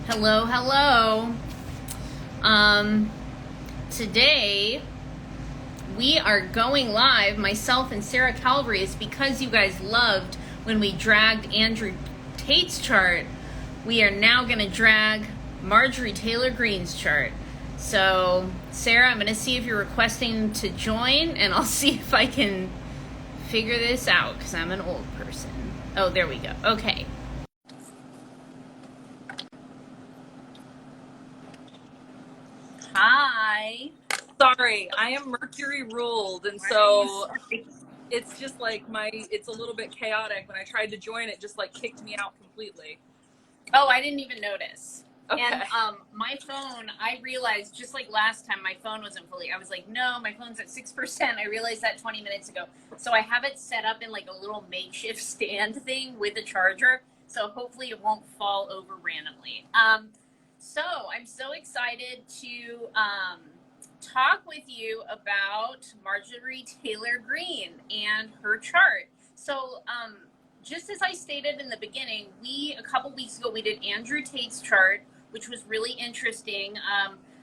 Hello, hello. Um, Today we are going live, myself and Sarah Calvary, is because you guys loved when we dragged Andrew Tate's chart. We are now going to drag Marjorie Taylor Greene's chart. So, Sarah, I'm going to see if you're requesting to join, and I'll see if I can figure this out because I'm an old person. Oh, there we go. Okay. Hi. Sorry, I am Mercury ruled, and so it's just like it's a little bit chaotic. When I tried to join, it just like kicked me out completely. Oh, I didn't even notice. Okay. And my phone, I realized just like last time, my phone wasn't fully. I was like, no, my phone's at 6%. I realized that 20 minutes ago. So I have it set up in like a little makeshift stand thing with a charger. So hopefully it won't fall over randomly. So I'm so excited to talk with you about Marjorie Taylor Greene and her chart. So just as I stated in the beginning, a couple weeks ago, we did Andrew Tate's chart, which was really interesting.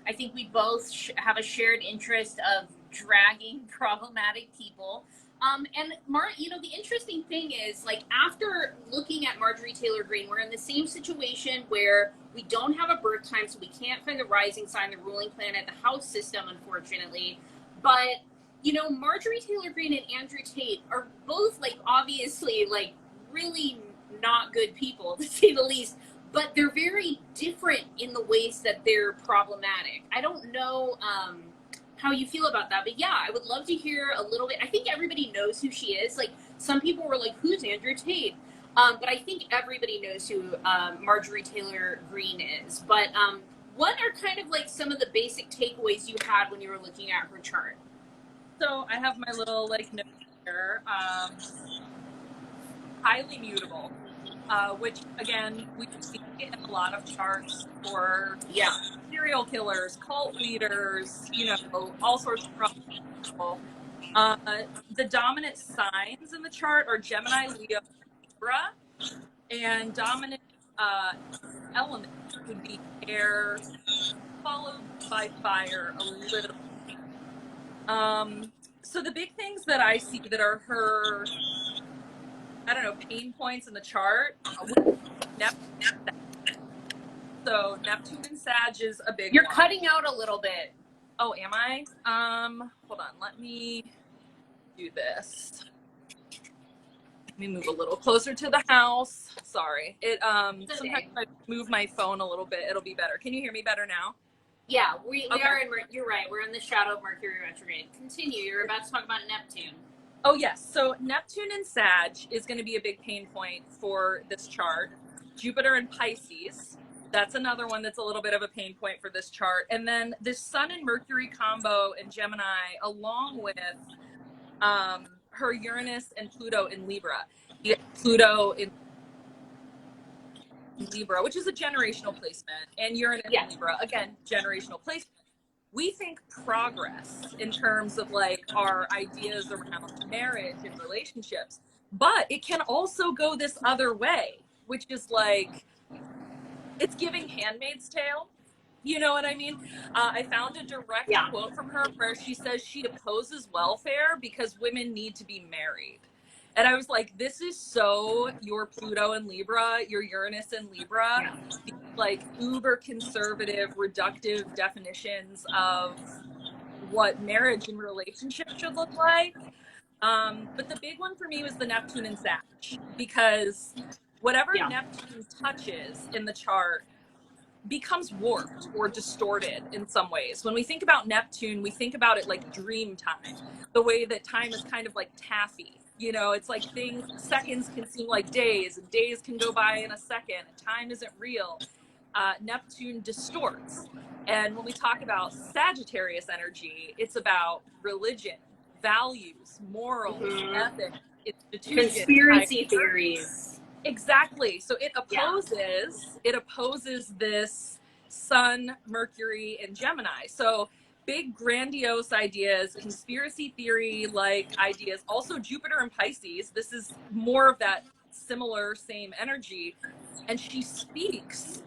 I think we both have a shared interest of dragging problematic people. And the interesting thing is, like, after looking at Marjorie Taylor Greene, we're in the same situation where we don't have a birth time, so we can't find the rising sign, the ruling planet, the house system, unfortunately. But Marjorie Taylor Greene and Andrew Tate are both, like, obviously, like, really not good people, to say the least, but they're very different in the ways that they're problematic. I don't know how you feel about that, but yeah, I would love to hear a little bit. I think everybody knows who she is. Like, some people were like, who's Andrew Tate? But I think everybody knows who Marjorie Taylor Greene is. But what are kind of like some of the basic takeaways you had when you were looking at her chart? So I have my little like note here. Highly mutable, which again we see in a lot of charts for serial killers, cult leaders, all sorts of people. The dominant signs in the chart are Gemini, Leo, Libra, and dominant elements would be air, followed by fire a little. So the big things that I see that are her, I don't know, pain points in the chart. So Neptune and Sag is a big You're one. cutting out a little bit. Oh, am I? Hold on. Let me do this. Let me move a little closer to the house. Sorry. Sometimes if I move my phone a little bit, it'll be better. Can you hear me better now? Yeah, we are in, you're right, we're in the shadow of Mercury retrograde. Continue, you're about to talk about Neptune. Oh, yes. So Neptune and Sag is going to be a big pain point for this chart. Jupiter and Pisces, that's another one that's a little bit of a pain point for this chart. And then this Sun and Mercury combo in Gemini, along with her Uranus and Pluto in Libra. Pluto in Libra, which is a generational placement, and Uranus in Libra, again, generational placement. We think progress in terms of like our ideas around marriage and relationships, but it can also go this other way, which is like it's giving Handmaid's Tale. You know what I mean? I found a direct quote from her where she says she opposes welfare because women need to be married. And I was like, this is so your Pluto and Libra, your Uranus and Libra, like uber conservative, reductive definitions of what marriage and relationship should look like. But the big one for me was the Neptune and Sag, because whatever Neptune touches in the chart becomes warped or distorted in some ways. When we think about Neptune, we think about it like dream time, the way that time is kind of like taffy. It's like seconds can seem like days, and days can go by in a second, and time isn't real. Neptune distorts. And when we talk about Sagittarius energy, it's about religion, values, morals, ethics, institutions, conspiracy theories. Exactly. So it opposes this Sun, Mercury, and Gemini. So big grandiose ideas, conspiracy theory like ideas, also Jupiter and Pisces. This is more of that similar same energy. And she speaks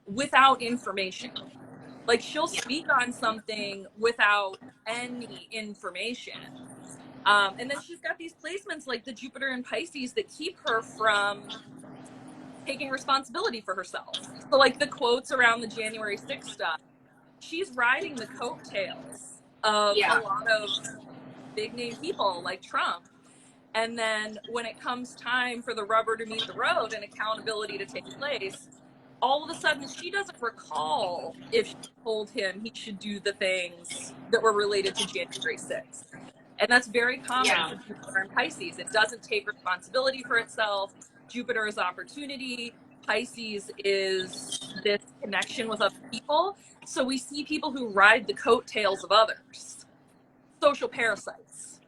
without information. Like she'll Yeah. speak on something without any information. And then she's got these placements like the Jupiter and Pisces that keep her from taking responsibility for herself. So like the quotes around the January 6th stuff, she's riding the coattails of a Yeah. lot of big name people like Trump. And then when it comes time for the rubber to meet the road and accountability to take place, all of a sudden she doesn't recall if she told him he should do the things that were related to January 6th. And that's very common for Jupiter and Pisces. It doesn't take responsibility for itself. Jupiter is opportunity. Pisces is this connection with other people. So we see people who ride the coattails of others. Social parasites.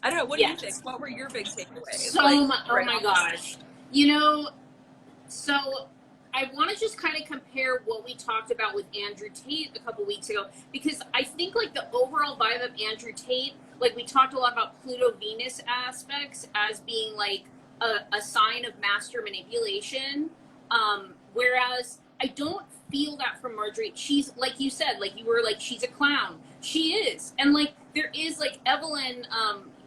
I don't know. What do you think? What were your big takeaways? So, oh my gosh. You know, so I want to just kind of compare what we talked about with Andrew Tate a couple weeks ago, because I think like the overall vibe of Andrew Tate, like we talked a lot about Pluto Venus aspects as being like a sign of master manipulation. Whereas I don't feel that from Marjorie. She's like you said, like you were like, she's a clown. She is. And like there is like Evelyn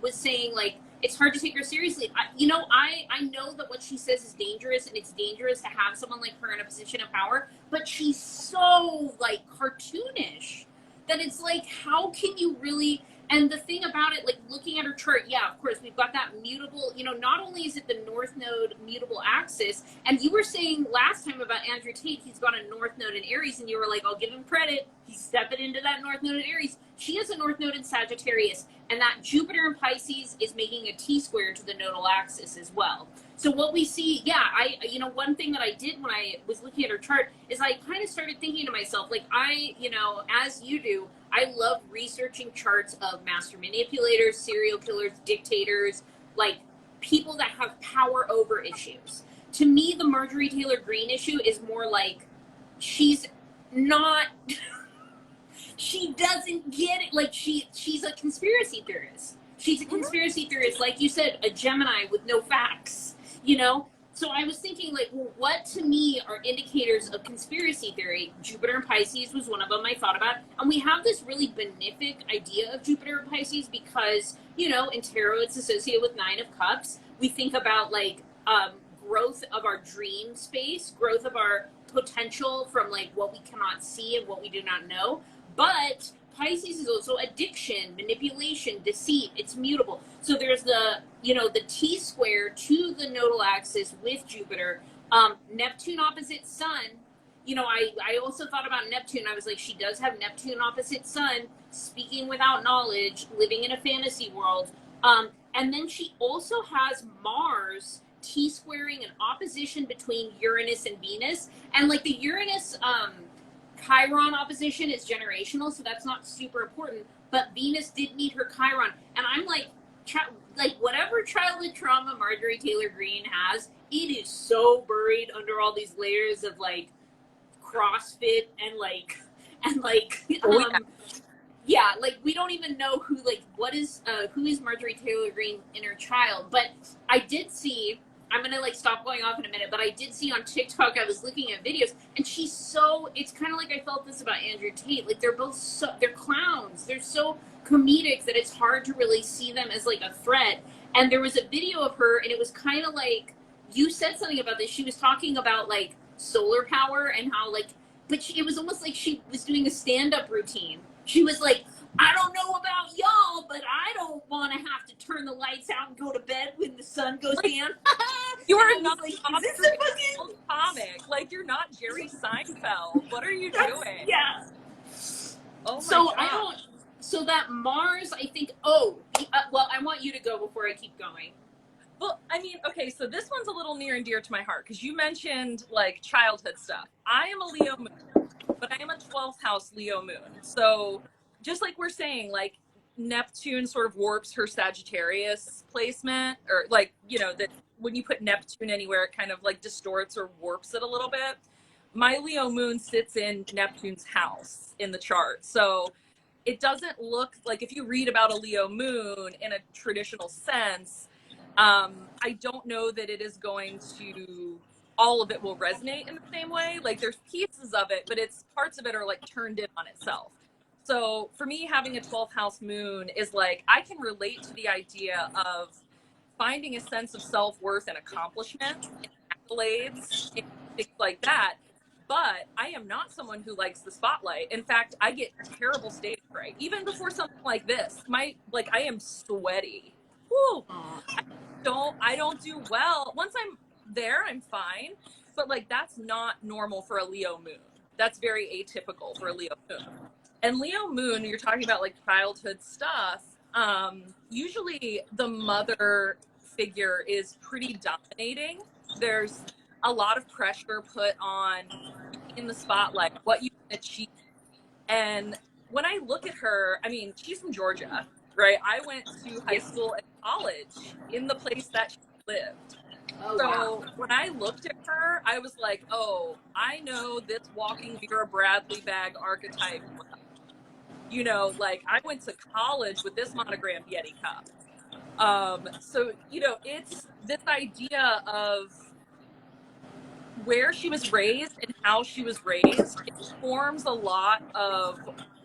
was saying like, it's hard to take her seriously. I know that what she says is dangerous, and it's dangerous to have someone like her in a position of power, but she's so like cartoonish that it's like, how can you really? And the thing about it, like looking at her chart, yeah, of course, we've got that mutable, not only is it the North Node mutable axis, and you were saying last time about Andrew Tate, he's got a North Node in Aries, and you were like, I'll give him credit. He's stepping into that North Node in Aries. She has a North Node in Sagittarius, and that Jupiter in Pisces is making a T-square to the nodal axis as well. So what we see, one thing that I did when I was looking at her chart is I kind of started thinking to myself, like as you do, I love researching charts of master manipulators, serial killers, dictators, like people that have power over issues. To me, the Marjorie Taylor Greene issue is more like she's not... she doesn't get it. Like she's a conspiracy theorist. She's a conspiracy theorist, like you said, a Gemini with no facts, So I was thinking, like, well, what to me are indicators of conspiracy theory? Jupiter and Pisces was one of them I thought about. And we have this really benefic idea of Jupiter and Pisces because, in tarot it's associated with 9 of Cups. We think about, like, growth of our dream space, growth of our potential from, like, what we cannot see and what we do not know. But Pisces is also addiction, manipulation, deceit. It's mutable. So there's the T-square to the nodal axis with Jupiter. Neptune opposite Sun. I also thought about Neptune. I was like, she does have Neptune opposite Sun, speaking without knowledge, living in a fantasy world. And then she also has Mars T-squaring an opposition between Uranus and Venus. And like the Uranus... Chiron opposition is generational, so that's not super important. But Venus did meet her Chiron, and I'm like whatever childhood trauma Marjorie Taylor Greene has, it is so buried under all these layers of like CrossFit and like like we don't even know who is Marjorie Taylor Greene inner child. But I did see. I'm gonna like stop going off in a minute, but I did see on TikTok, I was looking at videos, and it's kind of like I felt this about Andrew Tate. Like they're clowns. They're so comedic that it's hard to really see them as like a threat. And there was a video of her, and it was kind of like, you said something about this. She was talking about like solar power and how like, it was almost like she was doing a stand-up routine. She was like, I don't know about y'all, but I don't want to have to turn the lights out and go to bed when the sun goes down. You are not like, a fucking comic. Like, you're not Jerry Seinfeld. What are you doing? Yeah. Oh my God. So that Mars, I think. I want you to go before I keep going. Well, I mean, okay, so this one's a little near and dear to my heart because you mentioned like childhood stuff. I am a Leo moon, but I am a 12th house Leo moon. So just like we're saying, like Neptune sort of warps her Sagittarius placement, or like, that when you put Neptune anywhere, it kind of like distorts or warps it a little bit. My Leo moon sits in Neptune's house in the chart. So it doesn't look like, if you read about a Leo moon in a traditional sense, I don't know that it is going to all of it will resonate in the same way. Like there's pieces of it, but it's parts of it are like turned in on itself. So for me, having a 12th house moon is like, I can relate to the idea of finding a sense of self-worth and accomplishment and accolades and things like that. But I am not someone who likes the spotlight. In fact, I get terrible stage fright. Even before something like this, I am sweaty. Woo! I don't do well. Once I'm there, I'm fine. But like, that's not normal for a Leo moon. That's very atypical for a Leo moon. And Leo moon, you're talking about like childhood stuff. Usually the mother figure is pretty dominating. There's a lot of pressure put on in the spotlight, what you can achieve. And when I look at her, I mean, she's from Georgia, right? I went to high school and college in the place that she lived. Oh, so wow. when I looked at her, I was like, oh, I know this walking Vera Bradley bag archetype. You know, like I went to college with this monogrammed Yeti cup. So, you know, it's this idea of where she was raised and how she was raised. It forms a lot of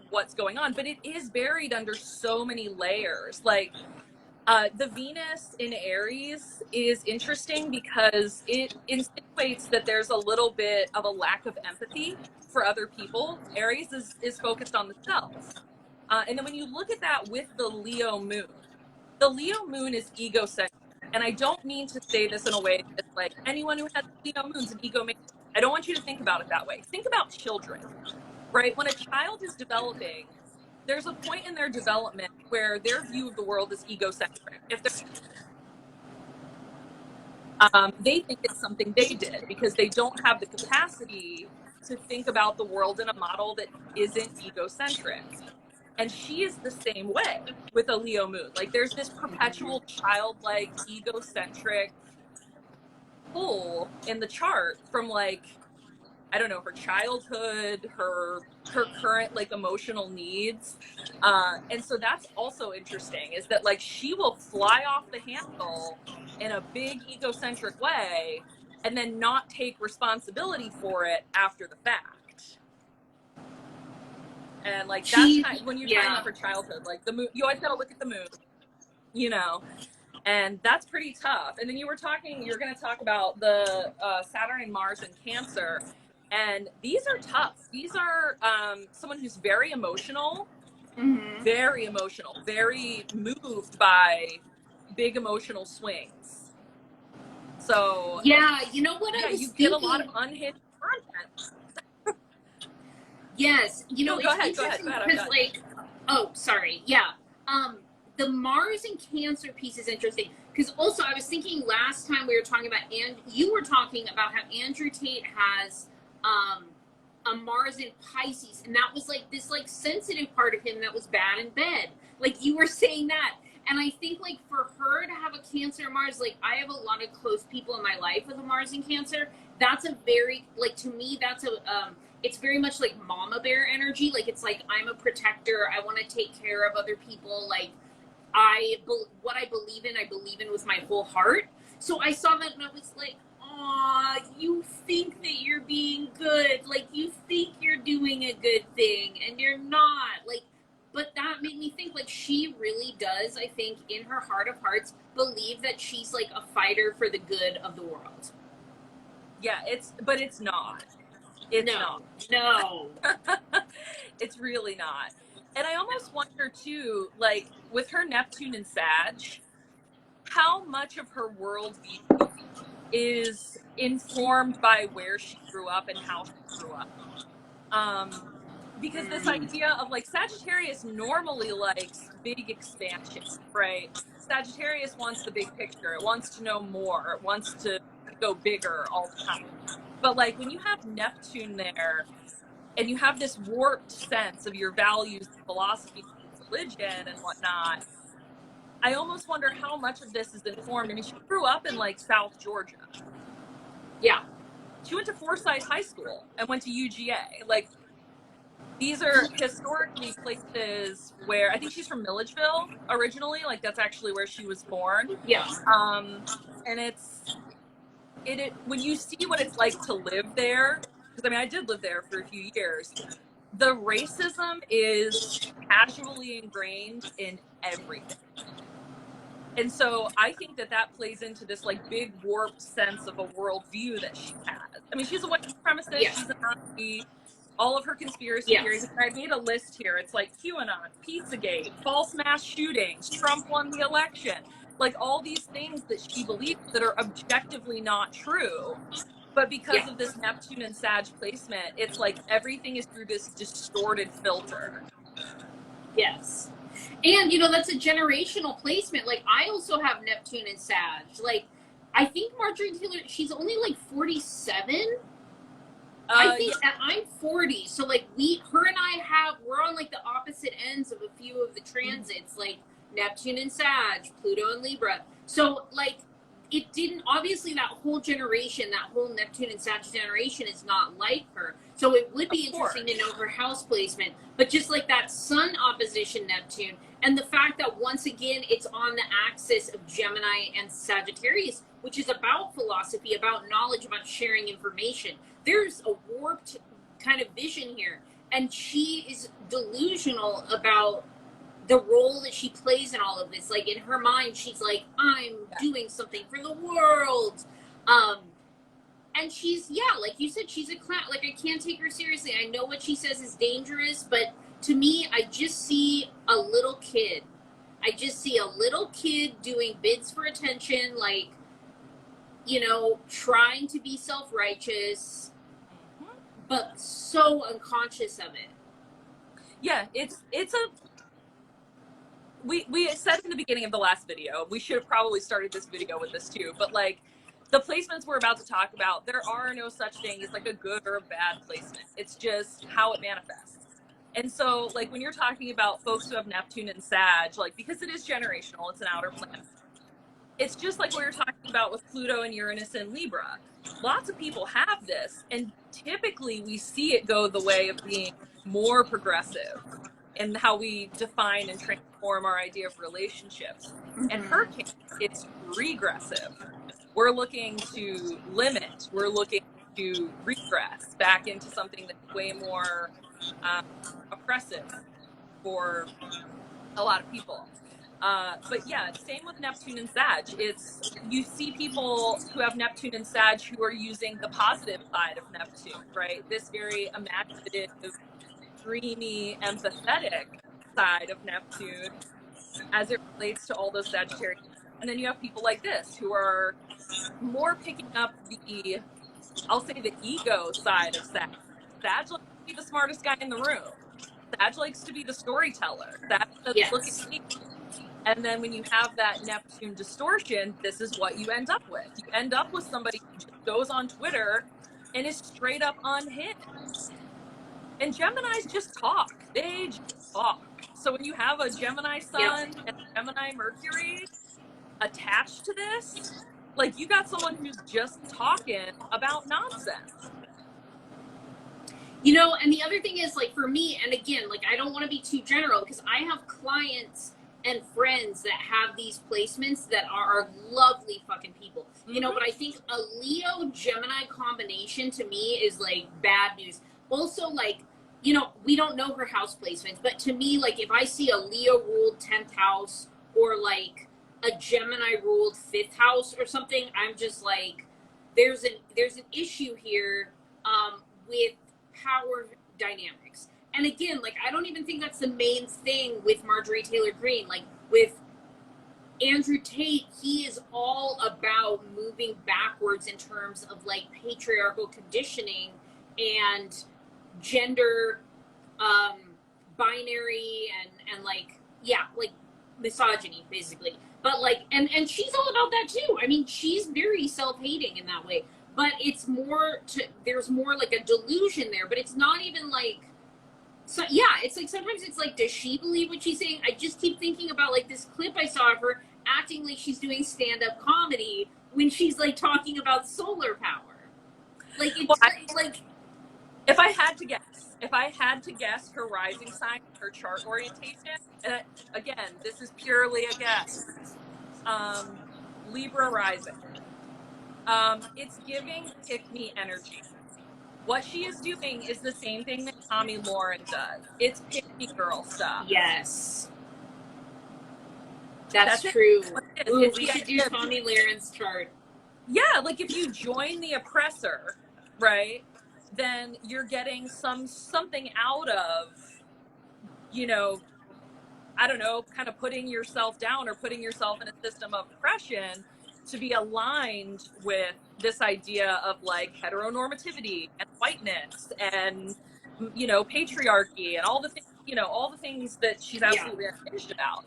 what's going on, but it is buried under so many layers. Like the Venus in Aries is interesting because it insinuates that there's a little bit of a lack of empathy for other people. Aries is focused on the self. And then when you look at that with the Leo moon is egocentric. And I don't mean to say this in a way that's like anyone who has Leo moon's an egomaniac. I don't want you to think about it that way. Think about children, right? When a child is developing, there's a point in their development where their view of the world is egocentric. If they think it's something they did because they don't have the capacity to think about the world in a model that isn't egocentric. And she is the same way with a Leo moon. Like there's this perpetual childlike, egocentric pull in the chart from like, I don't know, her childhood, her current like emotional needs. And so that's also interesting is that like she will fly off the handle in a big egocentric way and then not take responsibility for it after the fact. And like that's kind of, when you're talking about her childhood, like the moon, you always gotta look at the moon, you know, and that's pretty tough. And then you're going to talk about the Saturn and Mars and Cancer, and these are tough. These are someone who's very emotional, very moved by big emotional swings. So yeah, you know what I was you thinking? get a lot of unhinged content. Yes, you know, go ahead. Because like, oh, sorry, yeah. The Mars and Cancer piece is interesting because also I was thinking last time we were talking about, and you were talking about how Andrew Tate has a Mars in Pisces, and that was like this like sensitive part of him that was bad in bed. Like you were saying that, and I think like for her to have a Cancer Mars, like I have a lot of close people in my life with a Mars in Cancer. That's a very like to me that's a it's very much like mama bear energy. Like it's like I'm a protector. I want to take care of other people. Like what I believe in with my whole heart. So I saw that and I was like, aw, you think that you're being good. Like you think you're doing a good thing and you're not. Like, but that made me think like she really does, I think, in her heart of hearts, believe that she's like a fighter for the good of the world. Yeah, but it's not. It's not. No. It's really not. And I almost wonder too, like with her Neptune and Sag, how much of her worldview is informed by where she grew up and how she grew up. Because this idea of like Sagittarius normally likes big expansion, right? Sagittarius wants the big picture. It wants to know more. It wants to go bigger all the time. But like when you have Neptune there and you have this warped sense of your values, philosophy, religion and whatnot, I almost wonder how much of this is informed. I mean, she grew up in like South Georgia. Yeah. She went to Forsyth High School and went to UGA. Like these are historically places where I think she's from Milledgeville originally. Like that's actually where she was born. Yeah. And when you see what it's like to live there, because I mean, I did live there for a few years, the racism is casually ingrained in everything. And so I think that that plays into this like big warped sense of a worldview that she has. I mean, she's a white supremacist, Yeah. she's a Nazi, all of her conspiracy theories. Yes. I made a list here. It's like QAnon, Pizzagate, false mass shootings, Trump won the election, like all these things that she believes that are objectively not true. But because Yeah. of this Neptune and Sag placement, it's like everything is through this distorted filter. Yes. And you know, that's a generational placement. Like I also have Neptune and Sag. Like I think Marjorie Taylor, she's only like 47. I think Yeah. that I'm 40, so like her and I we're on like the opposite ends of a few of the transits, like Neptune and Sag, Pluto and Libra. So like it didn't, obviously that whole generation, that whole Neptune and Sag generation is not like her. So it would be interesting to know her house placement. But just like that Sun opposition Neptune, and the fact that once again it's on the axis of Gemini and Sagittarius, which is about philosophy, about knowledge, about sharing information. There's a warped kind of vision here, and she is delusional about the role that she plays in all of this. Like in her mind, she's like, I'm doing something for the world. And she's, yeah, like you said, she's a clown. Like I can't take her seriously. I know what she says is dangerous, but to me, I just see a little kid. I just see a little kid doing bids for attention, like, you know, trying to be self-righteous, but so unconscious of it. Yeah, it's a we said in the beginning of the last video, we should have probably started this video with this too, but like the placements we're about to talk about, there are no such thing as like a good or a bad placement. It's just how it manifests. And so like when you're talking about folks who have Neptune and Sag, like because it is generational, it's an outer planet. It's just like what you're talking about with Pluto and Uranus and Libra. Lots of people have this, and typically we see it go the way of being more progressive in how we define and transform our idea of relationships. In her case, it's regressive. We're looking to limit, we're looking to regress back into something that's way more oppressive for a lot of people. But yeah, same with Neptune and Sag. It's, you see people who have Neptune and Sag who are using the positive side of Neptune, right? This very imaginative, dreamy, empathetic side of Neptune as it relates to all those Sagittarius. And then you have people like this who are more picking up the, I'll say the ego side of Sag. Sag likes to be the smartest guy in the room. Sag likes to be the storyteller. Sag says, Yes. look at me. And then when you have that Neptune distortion, this is what you end up with. You end up with somebody who just goes on Twitter and is straight up unhinged. And Geminis just talk. They just talk. So when you have a Gemini Sun and a Gemini Mercury attached to this, like you got someone who's just talking about nonsense. You know, and the other thing is, like, for me, and again, like, I don't want to be too general because I have clients and friends that have these placements that are lovely fucking people. You know, but I think a Leo Gemini combination to me is like bad news. Also, like, you know, we don't know her house placements, but to me, like, if I see a Leo ruled 10th house or like a Gemini ruled 5th house or something, I'm just like, there's an issue here with power dynamics. And again, like, I don't even think that's the main thing with Marjorie Taylor Greene. Like, with Andrew Tate, he is all about moving backwards in terms of like patriarchal conditioning and gender binary and like, yeah, like misogyny basically. But like, and she's all about that too. I mean, she's very self-hating in that way, but it's more to, there's more like a delusion there, but it's not even like, so yeah, it's like sometimes it's like, does she believe what she's saying? I just keep thinking about like this clip I saw of her acting like she's doing stand-up comedy when she's like talking about solar power. Like it's like, if I had to guess her rising sign, her chart orientation, and again, this is purely a guess. Libra rising. It's giving pick me energy. What she is doing is the same thing that Tommy Lauren does. It's pick me girl stuff. Yes. That's That's it. true. Ooh, It's we the should do idea. Tommy Laren's chart. Yeah, like if you join the oppressor, right, then you're getting something out of, you know, I don't know, kind of putting yourself down or putting yourself in a system of oppression to be aligned with this idea of like heteronormativity and whiteness and, you know, patriarchy and all the things, you know, all the things that she's Yeah. absolutely unhinged about.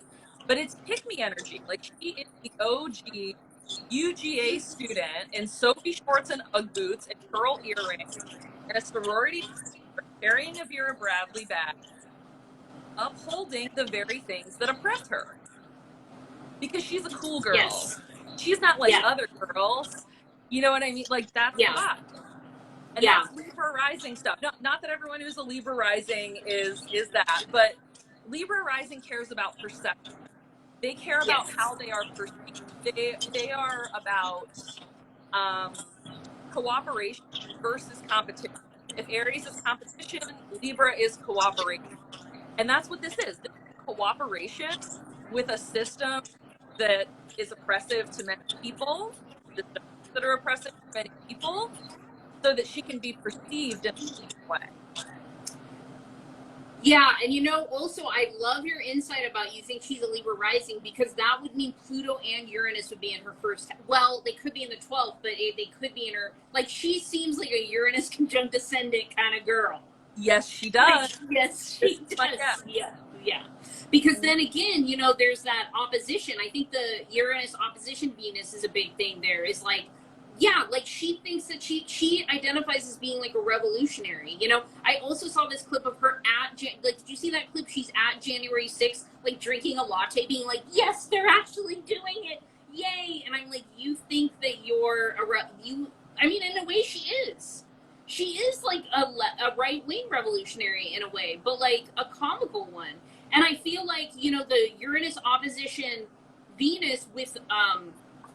But it's pick me energy. Like she is the OG UGA student in Sophie shorts and Ugg boots and pearl earrings and a sorority carrying a Vera Bradley bag, upholding the very things that oppress her. Because she's a cool girl. Yes. She's not like Yeah. other girls. You know what I mean? Like that's the Yeah. vibe. And Yeah. that's Libra rising stuff. Not that everyone who's a Libra rising is that, but Libra rising cares about perception. They care about Yes. how they are perceived. They are about cooperation versus competition. If Aries is competition, Libra is cooperation. And that's what this is. This is cooperation with a system that is oppressive to many people, systems that are oppressive to many people, so that she can be perceived in a way. Yeah, and you know, also, I love your insight about you think she's a Libra rising, because that would mean Pluto and Uranus would be in her first. Well, they could be in the 12th, but they could be in her. Like, she seems like a Uranus conjunct ascendant kind of girl. Yes, she does. Like, yes, she does. Yeah, yeah. Because then again, you know, there's that opposition. I think the Uranus opposition Venus is a big thing there. Is like, yeah, like she thinks that she identifies as being like a revolutionary. You know, I also saw this clip of her at like, did you see that clip? She's at January 6th, like drinking a latte, being like, yes, they're actually doing it, yay! And I'm like, you think that you're you? I mean, in a way, she is. She is like a right wing revolutionary in a way, but like a comical one. And I feel like, you know, the Uranus opposition Venus with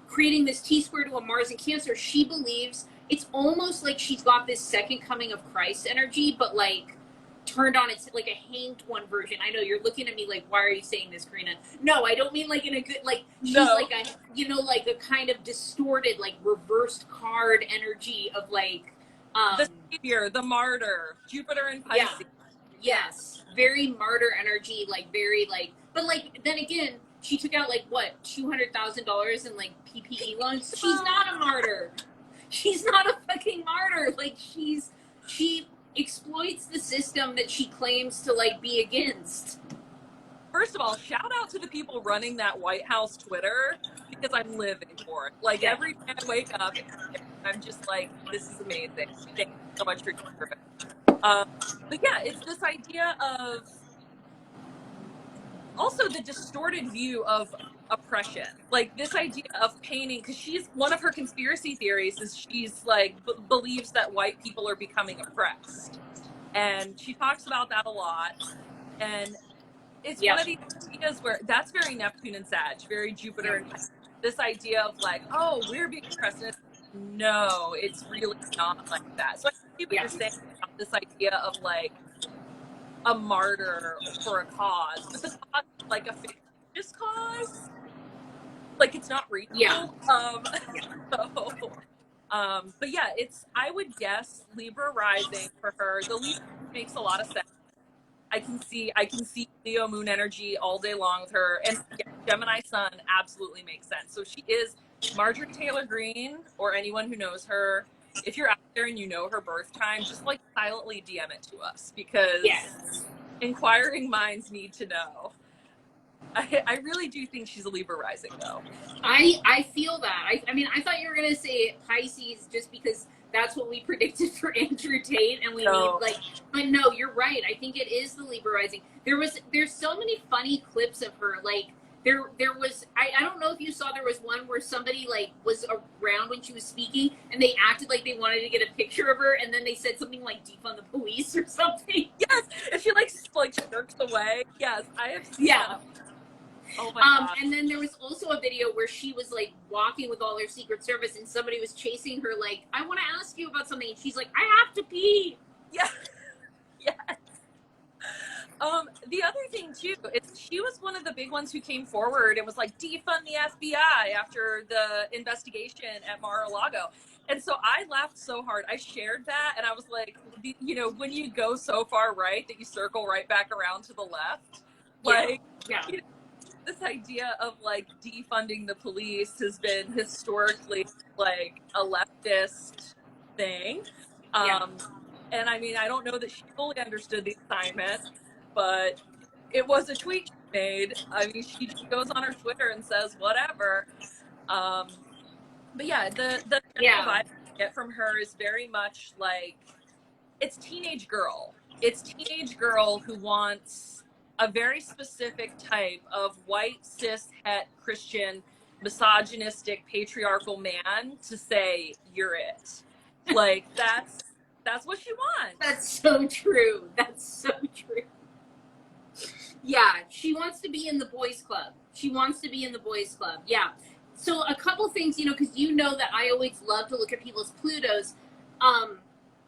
creating this T square to a Mars in Cancer, she believes it's almost like she's got this second coming of Christ energy, but like turned on its like a hanged one version. I know you're looking at me like, why are you saying this, Karina? No, I don't mean like in a good, like she's like a, you know, like a kind of distorted, like reversed card energy of like the savior, the martyr, Jupiter and Pisces. Yeah. Yes, very martyr energy, like very like, but like then again, she took out like what $200,000 in like PPE loans. She's not a martyr. She's not a fucking martyr. Like she exploits the system that she claims to like be against. First of all, shout out to the people running that White House Twitter, because I'm living for it. Like every day I wake up, I'm just like, this is amazing. Thank you so much for doing it. But yeah, it's this idea of also the distorted view of oppression, like this idea of painting, because she's one of her conspiracy theories is she's like believes that white people are becoming oppressed, and she talks about that a lot. And it's one of these ideas where that's very Neptune and Sag, very Jupiter and Pisces. This idea of like, oh, we're being oppressed. No, it's really not like that. So I see what you're saying about this idea of like a martyr for a cause, but the cause is like a fictitious cause. Like it's not real. Yeah. But yeah, it's, I would guess Libra rising for her. The Libra makes a lot of sense. I can see Leo moon energy all day long with her, and Gemini sun absolutely makes sense. So she is Marjorie Taylor Greene, or anyone who knows her. If you're out there and you know her birth time, just like silently DM it to us, because inquiring minds need to know. I really do think she's a Libra rising, though. I feel that. I mean, I thought you were gonna say Pisces just because that's what we predicted for Andrew Tate, and we need like. But no, you're right. I think it is the Libra rising. There's so many funny clips of her. Like there was. I don't know if you saw, there was one where somebody like was around when she was speaking, and they acted like they wanted to get a picture of her, and then they said something like "defund the police" or something. Yes, and she like jerks away. Yes, I have seen that. Oh my God. And then there was also a video where she was like walking with all her Secret Service, and somebody was chasing her, like, I want to ask you about something. And she's like, I have to pee. Yeah. Yes. The other thing too is she was one of the big ones who came forward and was like, defund the FBI after the investigation at Mar-a-Lago. And so I laughed so hard. I shared that and I was like, you know, when you go so far right that you circle right back around to the left, like, yeah. you know, this idea of like defunding the police has been historically like a leftist thing. And I mean, I don't know that she fully understood the assignment, but it was a tweet she made. I mean, she just goes on her Twitter and says whatever. But yeah, the general vibe I get from her is very much like it's teenage girl. It's teenage girl who wants a very specific type of white cis het Christian misogynistic patriarchal man to say you're it. Like that's what she wants. That's so true. That's so true. Yeah, she wants to be in the boys club. She wants to be in the boys club. Yeah. So a couple things, you know, because you know that I always love to look at people's Plutos.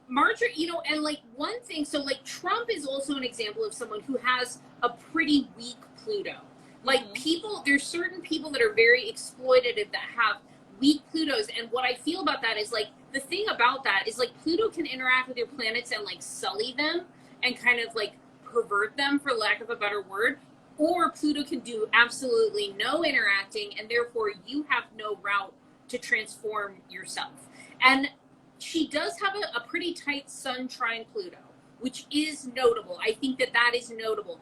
Marjorie, you know, and like one thing, so like Trump is also an example of someone who has a pretty weak Pluto. Like people, there's certain people that are very exploitative that have weak Plutos. And what I feel about that is like, the thing about that is like Pluto can interact with your planets and like sully them and kind of like pervert them, for lack of a better word. Or Pluto can do absolutely no interacting, and therefore you have no route to transform yourself. And she does have a pretty tight Sun trine Pluto, which is notable. I think that that is notable.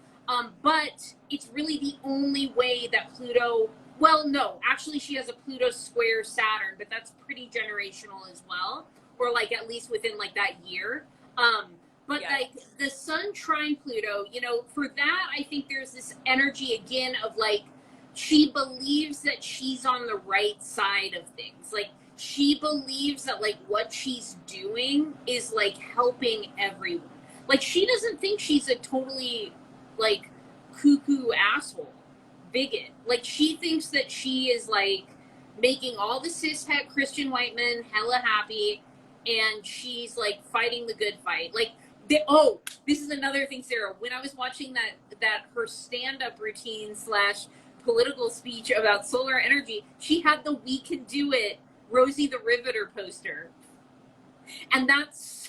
But it's really the only way that Pluto, well, no, actually she has a Pluto square Saturn, but that's pretty generational as well, or like at least within like that year. But like the Sun trine Pluto, you know, for that, I think there's this energy again of like, she believes that she's on the right side of things. Like, she believes that like what she's doing is like helping everyone. Like, she doesn't think she's a totally like cuckoo asshole bigot. Like, she thinks that she is like making all the cishet Christian white men hella happy, and she's like fighting the good fight. Like, this is another thing, Sarah. When I was watching that her stand-up routine / political speech about solar energy, she had the "We Can Do It" Rosie the Riveter poster, and that's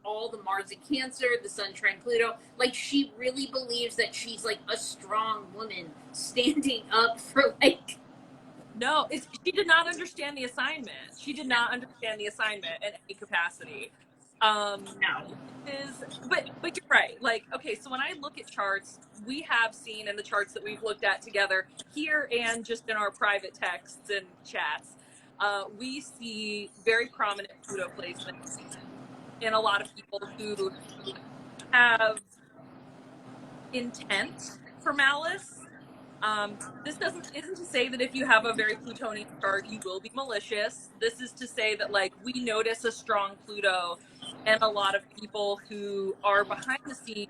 all the Mars in Cancer, the Sun trine Pluto. Like, she really believes that she's like a strong woman standing up for like. No, she did not understand the assignment. She did not understand the assignment in any capacity. No. But you're right. Like, okay, so when I look at charts, we have seen in the charts that we've looked at together here and just in our private texts and chats, we see very prominent Pluto placements in a lot of people who have intent for malice. This isn't to say that if you have a very Plutonian chart, you will be malicious. This is to say that like we notice a strong Pluto and a lot of people who are behind the scenes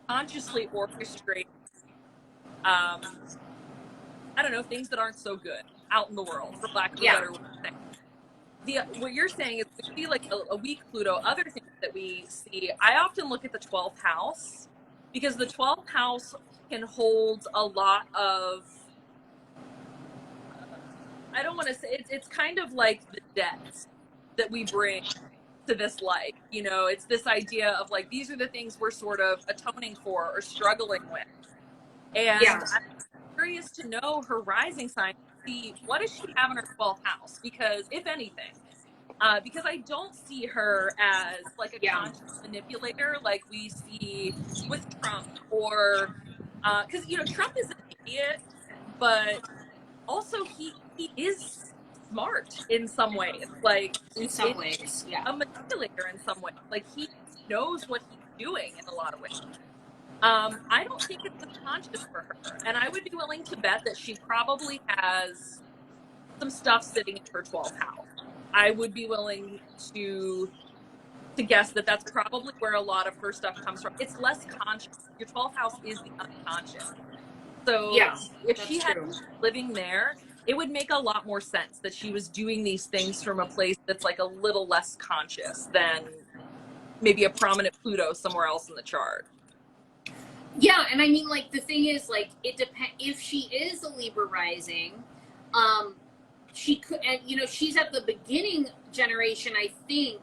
consciously orchestrate, I don't know, things that aren't so good out in the world, for lack of a better word. What you're saying is we see like a weak Pluto. Other things that we see, I often look at the 12th house, because the 12th house can hold a lot of, I don't want to say, it's kind of like the debts that we bring to this life. You know, it's this idea of like, these are the things we're sort of atoning for or struggling with. And I'm curious to know her rising sign. See, what does she have in her 12th house? Because if anything, because I don't see her as like a conscious manipulator like we see with Trump, or because you know Trump is an idiot, but also he is smart in some ways. Like in some ways, a manipulator in some ways. Like he knows what he's doing in a lot of ways. I don't think it's subconscious for her, and I would be willing to bet that she probably has some stuff sitting in her 12th house. I would be willing to guess that that's probably where a lot of her stuff comes from. It's less conscious. Your 12th house is the unconscious. So Yeah, if that's she had true. living there, it would make a lot more sense that she was doing these things from a place that's like a little less conscious than maybe a prominent Pluto somewhere else in the chart. Yeah, and I mean, like, the thing is, like, it depends. If she is a Libra rising, um, she could, and you know, she's at the beginning generation, I think,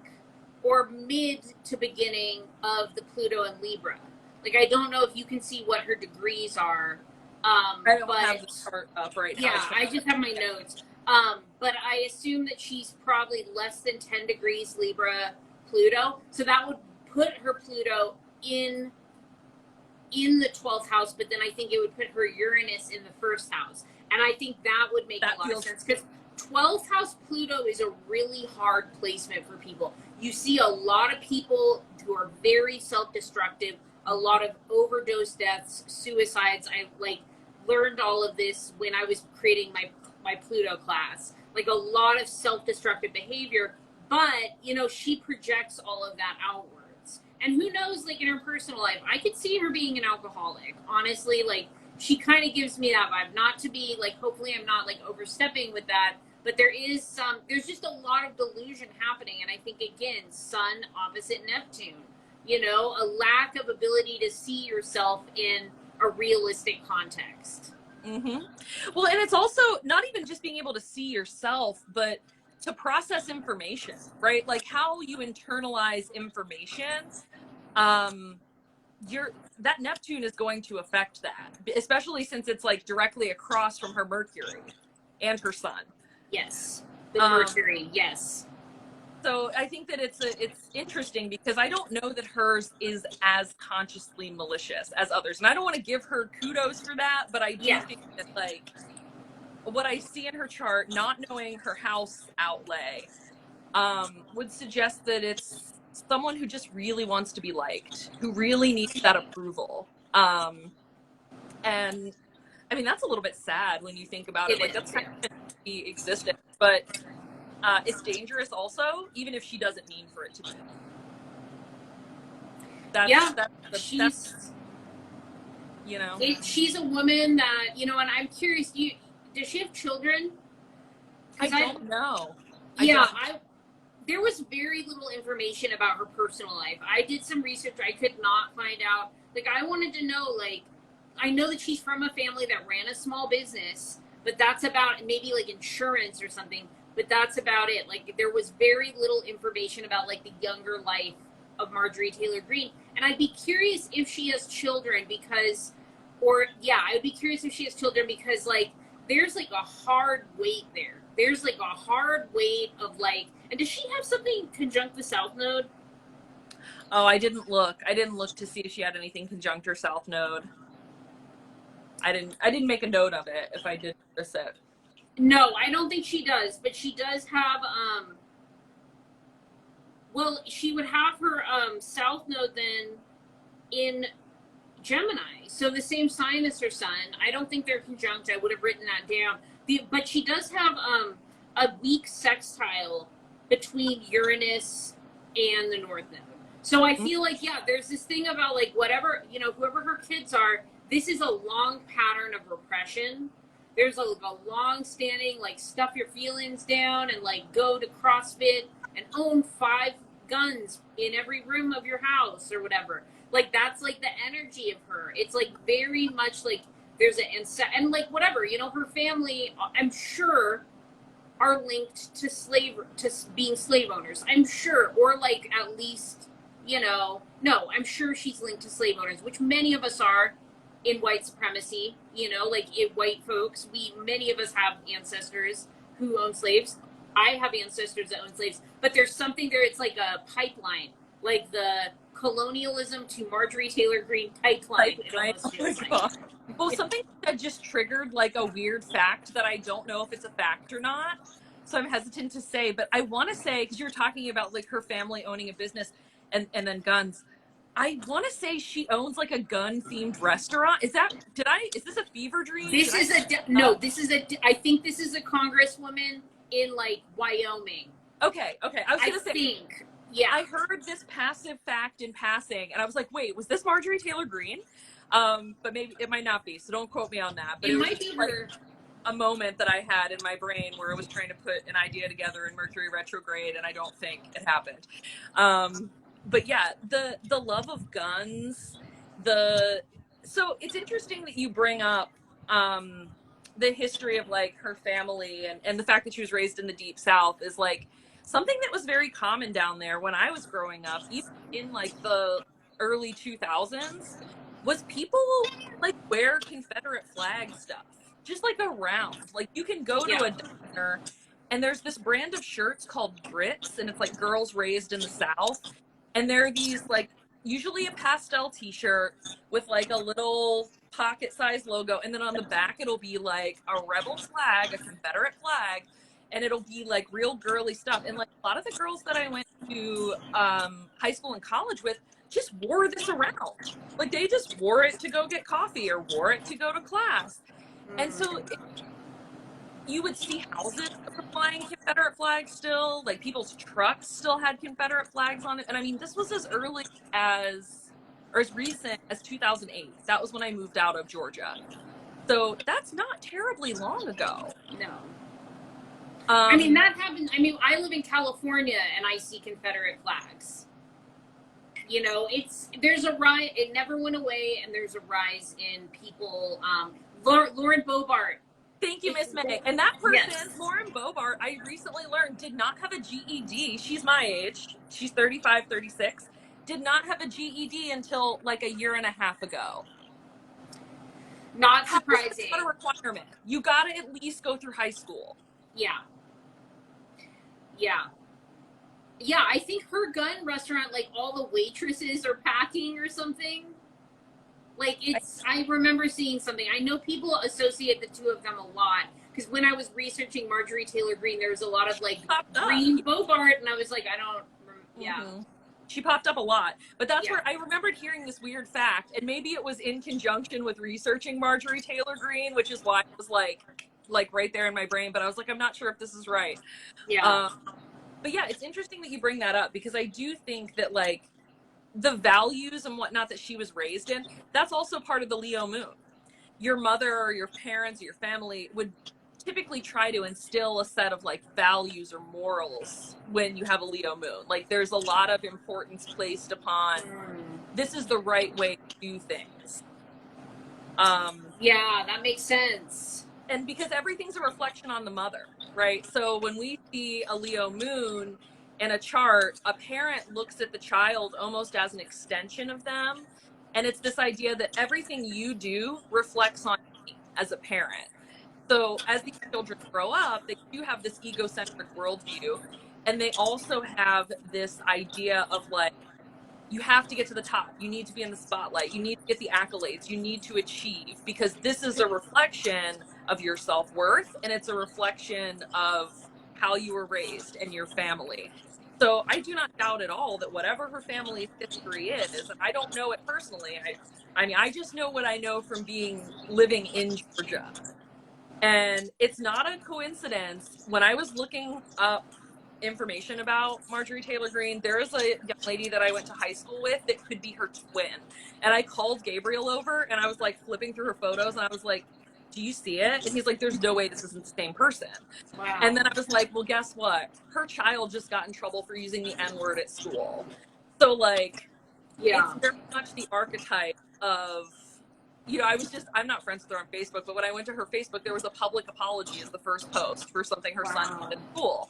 or mid to beginning of the Pluto and Libra. Like, I don't know if you can see what her degrees are, I don't have the but chart up right now. yeah, I just have my notes. But I assume that she's probably less than 10 degrees Libra Pluto, so that would put her Pluto in the 12th house, but then I think it would put her Uranus in the first house. And I think that would make a lot of sense because 12th house Pluto is a really hard placement for people. You see a lot of people who are very self-destructive, a lot of overdose deaths, suicides. I like learned all of this when I was creating my Pluto class. Like a lot of self-destructive behavior, but you know, she projects all of that outwards. And who knows, like in her personal life, I could see her being an alcoholic. Honestly, like she kind of gives me that vibe. Not to be like, hopefully, I'm not like overstepping with that, but there's just a lot of delusion happening. And I think again, Sun opposite Neptune, you know, a lack of ability to see yourself in a realistic context. Mm-hmm. Well, and it's also not even just being able to see yourself, but to process information, right? Like how you internalize information. Um, that Neptune is going to affect that, especially since it's like directly across from her Mercury and her Sun. Yes, the Mercury. Yes. So I think that it's interesting because I don't know that hers is as consciously malicious as others, and I don't want to give her kudos for that, but I do think that like what I see in her chart, not knowing her house outlay, would suggest that it's someone who just really wants to be liked, who really needs that approval. And I mean, that's a little bit sad when you think about it. Like that's kind of existence, but it's dangerous also, even if she doesn't mean for it to be. She's, you know, she's a woman that, you know, and I'm curious, does she have children? I don't know. There was very little information about her personal life. I did some research. I could not find out. Like, I wanted to know, like, I know that she's from a family that ran a small business, but that's about maybe like insurance or something, but that's about it. Like, there was very little information about like the younger life of Marjorie Taylor Greene. And I'd be curious if she has children because, I'd be curious if she has children because, like, there's like a hard weight there. There's like a hard weight of like, and does she have something conjunct the South Node? Oh, I didn't look. I didn't look to see if she had anything conjunct her South Node. I didn't make a note of it if I did miss it. No, I don't think she does, but she does have well, she would have her South Node then in Gemini. So the same sign as her sun. I don't think they're conjunct. I would have written that down. But she does have a weak sextile between Uranus and the North Node. So I feel like, there's this thing about like whatever, you know, whoever her kids are, this is a long pattern of repression. There's a long standing, like, stuff your feelings down and like go to CrossFit and own 5 guns in every room of your house or whatever. Like, that's like the energy of her. It's like very much like there's and like whatever, you know, her family, I'm sure, are linked to being slave owners. I'm sure, or like at least, you know, no, I'm sure she's linked to slave owners, which many of us are in white supremacy, you know, like white folks. Many of us have ancestors who own slaves. I have ancestors that own slaves, but there's something there. It's like a pipeline, like the colonialism to Marjorie Taylor Greene pipeline. It almost feels like. Well, something that just triggered like a weird fact that I don't know if it's a fact or not. So I'm hesitant to say, but I want to say, because you're talking about like her family owning a business and then guns. I want to say she owns like a gun themed restaurant. Is this a fever dream? This is I think this is a congresswoman in like Wyoming. Okay. I was going to say, yeah. I heard this passive fact in passing and I was like, wait, was this Marjorie Taylor Greene? But maybe it might not be, so don't quote me on that. But It it was might just be like her. a moment that I had in my brain where I was trying to put an idea together in Mercury retrograde, and I don't think it happened. But yeah, the love of guns, the so it's interesting that you bring up the history of like her family and the fact that she was raised in the deep south is like something that was very common down there when I was growing up, even in like the early 2000s, was people like wear Confederate flag stuff just like around. Like you can go to Yeah. a diner and there's this brand of shirts called Grits, and it's like girls raised in the South. And there are these like usually a pastel t-shirt with like a little pocket sized logo, and then on the back it'll be like a rebel flag, a Confederate flag, and it'll be like real girly stuff. And like a lot of the girls that I went to high school and college with just wore this around. Like they just wore it to go get coffee or wore it to go to class. And so you would see houses that were flying Confederate flags still, like people's trucks still had Confederate flags on it. And I mean, this was as early as, or as recent as 2008. That was when I moved out of Georgia. So that's not terribly long ago. No. I mean, Um, that happened. I mean, I live in California and I see Confederate flags. You know, there's a rise. It never went away, and there's a rise in people. Lauren Bobart. Thank you, Miss May. And that person, Yes. Lauren Bobart, I recently learned did not have a GED. She's my age. She's 35, 36. Did not have a GED until like a year and a half ago. Not How is this surprising. not a requirement? You got to at least go through high school. Yeah. Yeah. Yeah, I think her gun restaurant, like all the waitresses are packing or something. Like I remember seeing something. I know people associate the two of them a lot because when I was researching Marjorie Taylor Greene, there was a lot of like Green Bobart, and I was like, I don't. Yeah. Mm-hmm. She popped up a lot, but that's where I remembered hearing this weird fact, and maybe it was in conjunction with researching Marjorie Taylor Greene, which is why it was like right there in my brain. But I was like, I'm not sure if this is right. Yeah. But yeah, it's interesting that you bring that up because I do think that like the values and whatnot that she was raised in, that's also part of the Leo moon. Your mother or your parents or your family would typically try to instill a set of like values or morals when you have a Leo moon. Like there's a lot of importance placed upon this is the right way to do things. Yeah, that makes sense. And because everything's a reflection on the mother, right? So when we see a Leo moon in a chart, a parent looks at the child almost as an extension of them. And it's this idea that everything you do reflects on you as a parent. So as these children grow up, they do have this egocentric worldview. And they also have this idea of like, you have to get to the top. You need to be in the spotlight. You need to get the accolades. You need to achieve because this is a reflection of your self-worth and it's a reflection of how you were raised and your family. So I do not doubt at all that whatever her family's history is, and I don't know it personally. I mean, I just know what I know from living in Georgia. And it's not a coincidence. When I was looking up information about Marjorie Taylor Greene, there is a young lady that I went to high school with that could be her twin. And I called Gabriel over and I was like flipping through her photos and I was like, do you see it? And he's like, there's no way this isn't the same person. Wow. And then I was like, well, guess what? Her child just got in trouble for using the N-word at school. So like, it's very much the archetype of, you know, I'm not friends with her on Facebook, but when I went to her Facebook, there was a public apology as the first post for something her son did at school.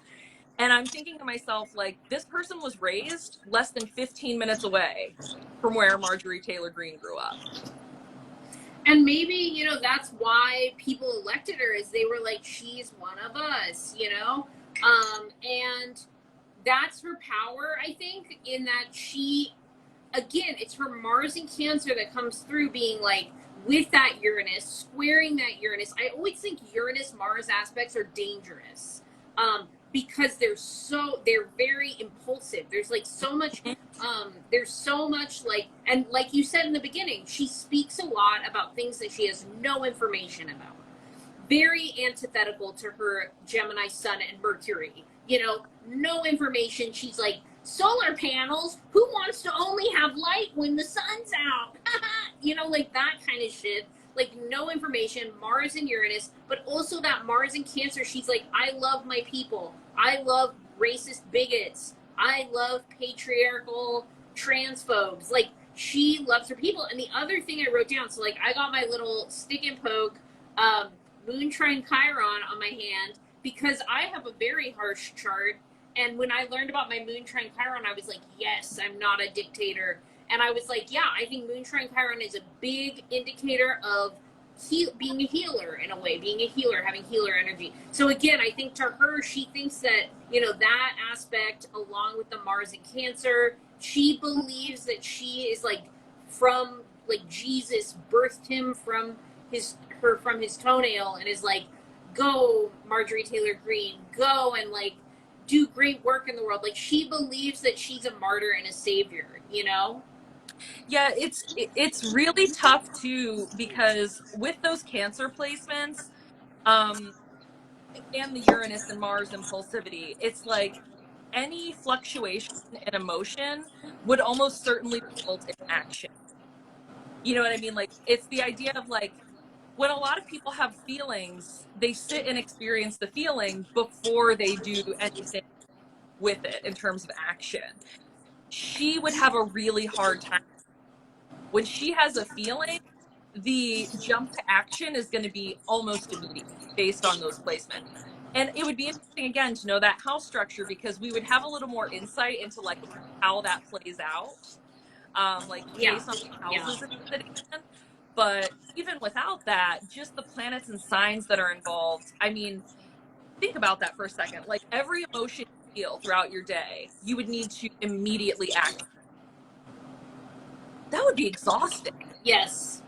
And I'm thinking to myself, like, this person was raised less than 15 minutes away from where Marjorie Taylor Greene grew up. And maybe, you know, that's why people elected her, is they were like, she's one of us, you know? And that's her power, I think, in that she, again, it's her Mars and Cancer that comes through being like, with that Uranus, squaring that Uranus. I always think Uranus-Mars aspects are dangerous. Because they're very impulsive. There's like so much, there's so much like, and like you said in the beginning, she speaks a lot about things that she has no information about. Very antithetical to her Gemini Sun and Mercury. You know, no information. She's like, solar panels? Who wants to only have light when the sun's out? you know, like that kind of shit. Like no information, Mars and Uranus, but also that Mars and Cancer. She's like, I love my people. I love racist bigots. I love patriarchal transphobes. Like she loves her people. And the other thing I wrote down, so like I got my little stick and poke um, Moon Trine Chiron on my hand because I have a very harsh chart. And when I learned about my Moon Trine Chiron, I was like, yes, I'm not a dictator. And I was like, yeah, I think Moon Trine Chiron is a big indicator of being a healer in a way, being a healer, having healer energy. So again, I think to her, she thinks that, you know, that aspect along with the Mars and Cancer, she believes that she is like from like Jesus birthed him from his toenail and is like, go Marjorie Taylor Greene, go and like do great work in the world. Like she believes that she's a martyr and a savior, you know? Yeah, it's really tough too because with those Cancer placements, and the Uranus and Mars impulsivity, it's like any fluctuation in emotion would almost certainly result in action. You know what I mean? Like it's the idea of like when a lot of people have feelings, they sit and experience the feeling before they do anything with it in terms of action. She would have a really hard time when she has a feeling. The jump to action is going to be almost immediate based on those placements. And it would be interesting again to know that house structure because we would have a little more insight into like how that plays out, like Yeah. based on the Yeah. houses it's sitting in. But even without that, just the planets and signs that are involved. I mean, think about that for a second. Like every emotion you feel throughout your day, you would need to immediately act. That would be exhausting. Yes.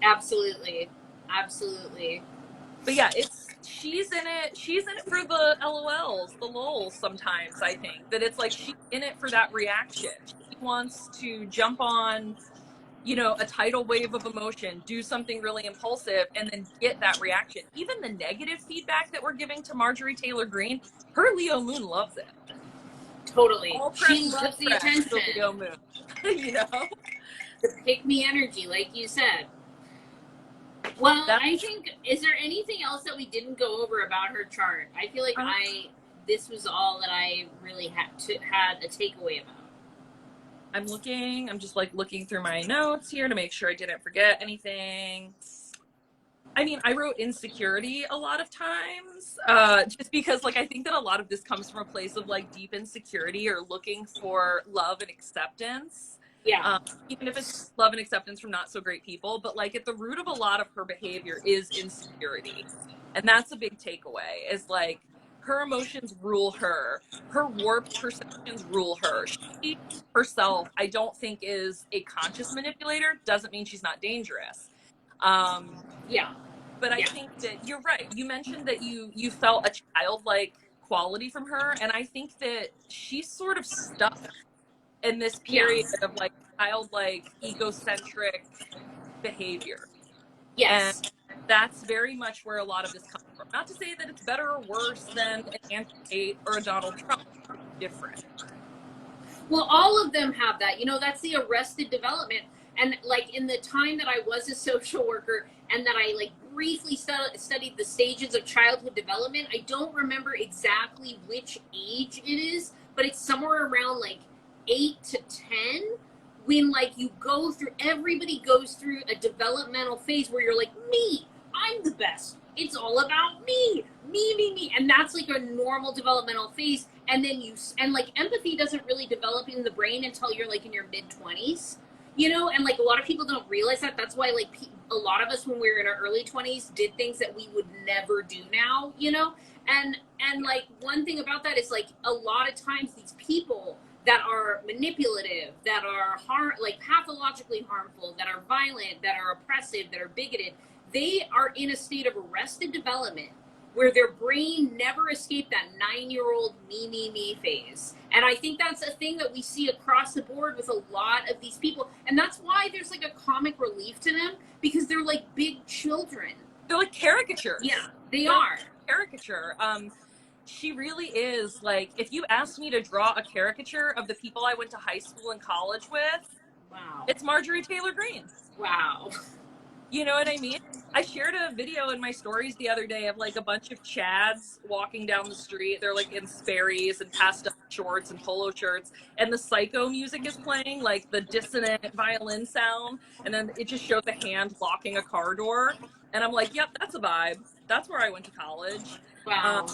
Absolutely. Absolutely. But yeah, it's she's in it for the LOLs, the lols sometimes. I think that it's like she's in it for that reaction. She wants to jump on, you know, a tidal wave of emotion, do something really impulsive, and then get that reaction. Even the negative feedback that we're giving to Marjorie Taylor Greene, her Leo moon loves it. Totally. All She press is good loves the press for the attention. Leo moon. You know? The pick me energy, like you said. Well, That I think, is there anything else that we didn't go over about her chart? I feel like this was all that I really had a takeaway about. I'm just like looking through my notes here to make sure I didn't forget anything. I mean, I wrote insecurity a lot of times, just because like I think that a lot of this comes from a place of like deep insecurity or looking for love and acceptance. Yeah. Even if it's love and acceptance from not so great people, but like at the root of a lot of her behavior is insecurity. And that's a big takeaway is like her emotions rule her, her warped perceptions rule her. She herself, I don't think is a conscious manipulator, doesn't mean she's not dangerous. Yeah. But I Yeah. think that you're right. You mentioned that you felt a childlike quality from her, and I think that she's sort of stuck in this Yeah. period of like childlike egocentric behavior. And Yes. that's very much where a lot of this comes from. Not to say that it's better or worse than an Andrew Tate or a Donald Trump. It's different. Well, all of them have that. You know, that's the arrested development. And like in the time that I was a social worker and that I like briefly studied the stages of childhood development, I don't remember exactly which age it is, but it's somewhere around like 8 to 10 when like you go through, everybody goes through a developmental phase where you're like, me, I'm the best. It's all about me, me, me, me. And that's like a normal developmental phase. And then like empathy doesn't really develop in the brain until you're like in your mid 20s, you know? And like a lot of people don't realize that. That's why like a lot of us when we were in our early 20s did things that we would never do now, you know? And like one thing about that is like a lot of times these people that are manipulative, that are like pathologically harmful, that are violent, that are oppressive, that are bigoted, they are in a state of arrested development where their brain never escaped that 9-year-old me phase. And I think that's a thing that we see across the board with a lot of these people. And that's why there's like a comic relief to them because they're like big children. They're like caricatures. Yeah, they are. Caricature. She really is like, if you asked me to draw a caricature of the people I went to high school and college with, Wow. It's Marjorie Taylor Greene. Wow. You know what I mean? I shared a video in my stories the other day of like a bunch of Chads walking down the street. They're like in Sperry's and pastel shorts and polo shirts, and the psycho music is playing, like the dissonant violin sound, and then it just shows a hand locking a car door. And I'm like, yep, that's a vibe. That's where I went to college. Um, Wow.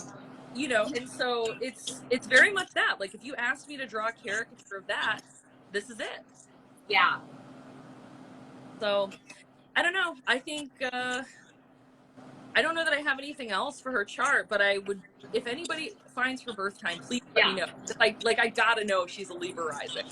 you know, and so it's very much that. Like if you asked me to draw a caricature of that, this is it. Yeah. So I don't know. I think I don't know that I have anything else for her chart, but I would, if anybody finds her birth time, please let me Yeah. know. I gotta know if she's a Libra rising.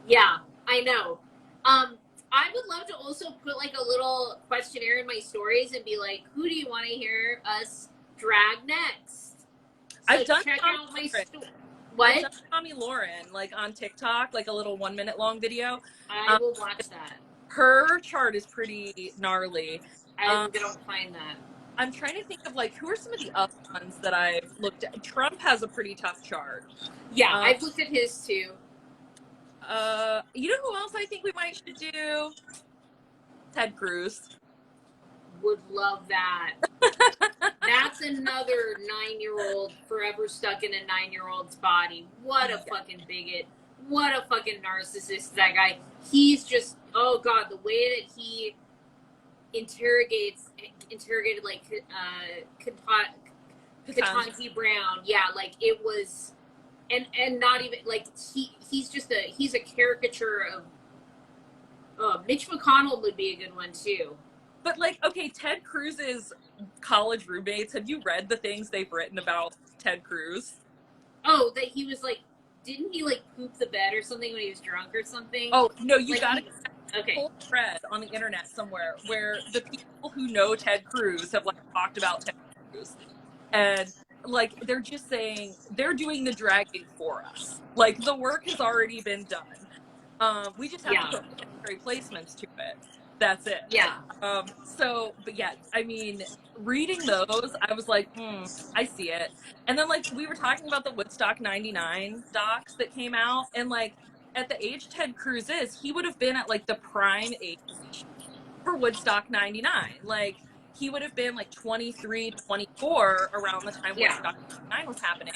Yeah, I know. I would love to also put like a little questionnaire in my stories and be like, who do you want to hear us drag next? So I've done check Tommy out my Lauren. story. I've What? done Tommy Lauren, like on TikTok, like a little 1 minute long video. I will watch that. Her chart is pretty gnarly. I'm gonna find that. I'm trying to think of like who are some of the other ones that I've looked at. Trump has a pretty tough chart. Yeah, I've looked at his too. You know who else I think we might should do? Ted Cruz. Would love that. That's another 9-year-old forever stuck in a 9-year-old's body. What a fucking bigot. What a fucking narcissist, that guy. He's just, oh god, the way that he interrogated like Ketanji Brown. Yeah, like it was, and not even like he's a caricature of Mitch McConnell would be a good one too. But like, okay, Ted Cruz's college roommates, have you read the things they've written about Ted Cruz? Oh, that he was like, didn't he like poop the bed or something when he was drunk or something? Oh no, you like gotta okay. whole thread on the internet somewhere where the people who know Ted Cruz have like talked about Ted Cruz, and like they're just saying they're doing the dragging for us. Like the work has already been done. We just have to put necessary placements to it. That's it. Yeah. So, but yeah, I mean, reading those, I was like, I see it. And then like we were talking about the Woodstock 99 docs that came out, and like at the age Ted Cruz is, he would have been at like the prime age for Woodstock 99. Like he would have been like 23, 24 around the time Woodstock 99 was happening.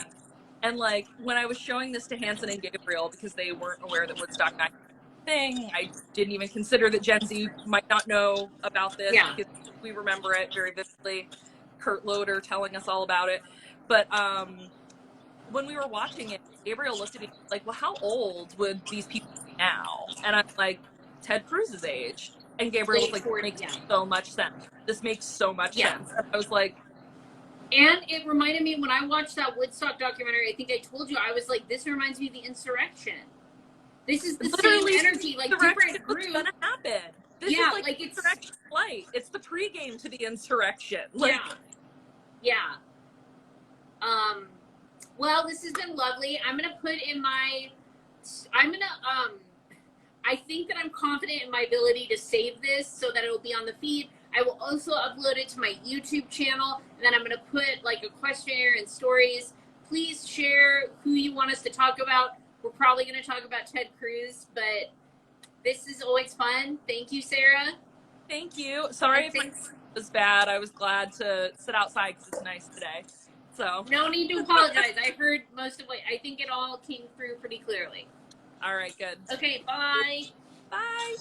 And like when I was showing this to Hanson and Gabriel, because they weren't aware that Woodstock 99 thing, I didn't even consider that Gen Z might not know about this, because we remember it very vividly. Kurt Loder telling us all about it. But when we were watching it, Gabriel looked at me like, well, how old would these people be now? And I'm like, Ted Cruz's age. And Gabriel was like, this makes so much sense. This makes so much sense. And I was like, and it reminded me when I watched that Woodstock documentary, I think I told you, I was like, this reminds me of the insurrection. This is the same energy, like different group. What's gonna happen? This is like insurrection flight. It's the pregame to the insurrection. Like, well, this has been lovely. I'm gonna put in my, I think that I'm confident in my ability to save this so that it will be on the feed. I will also upload it to my YouTube channel, and then I'm gonna put like a questionnaire and stories. Please share who you want us to talk about. We're probably going to talk about Ted Cruz, but this is always fun. Thank you, Sarah. Thank you. Sorry if my was bad. I was glad to sit outside because it's nice today. So no need to apologize. I heard most of what I think it all came through pretty clearly. All right, good. Okay, bye. Bye.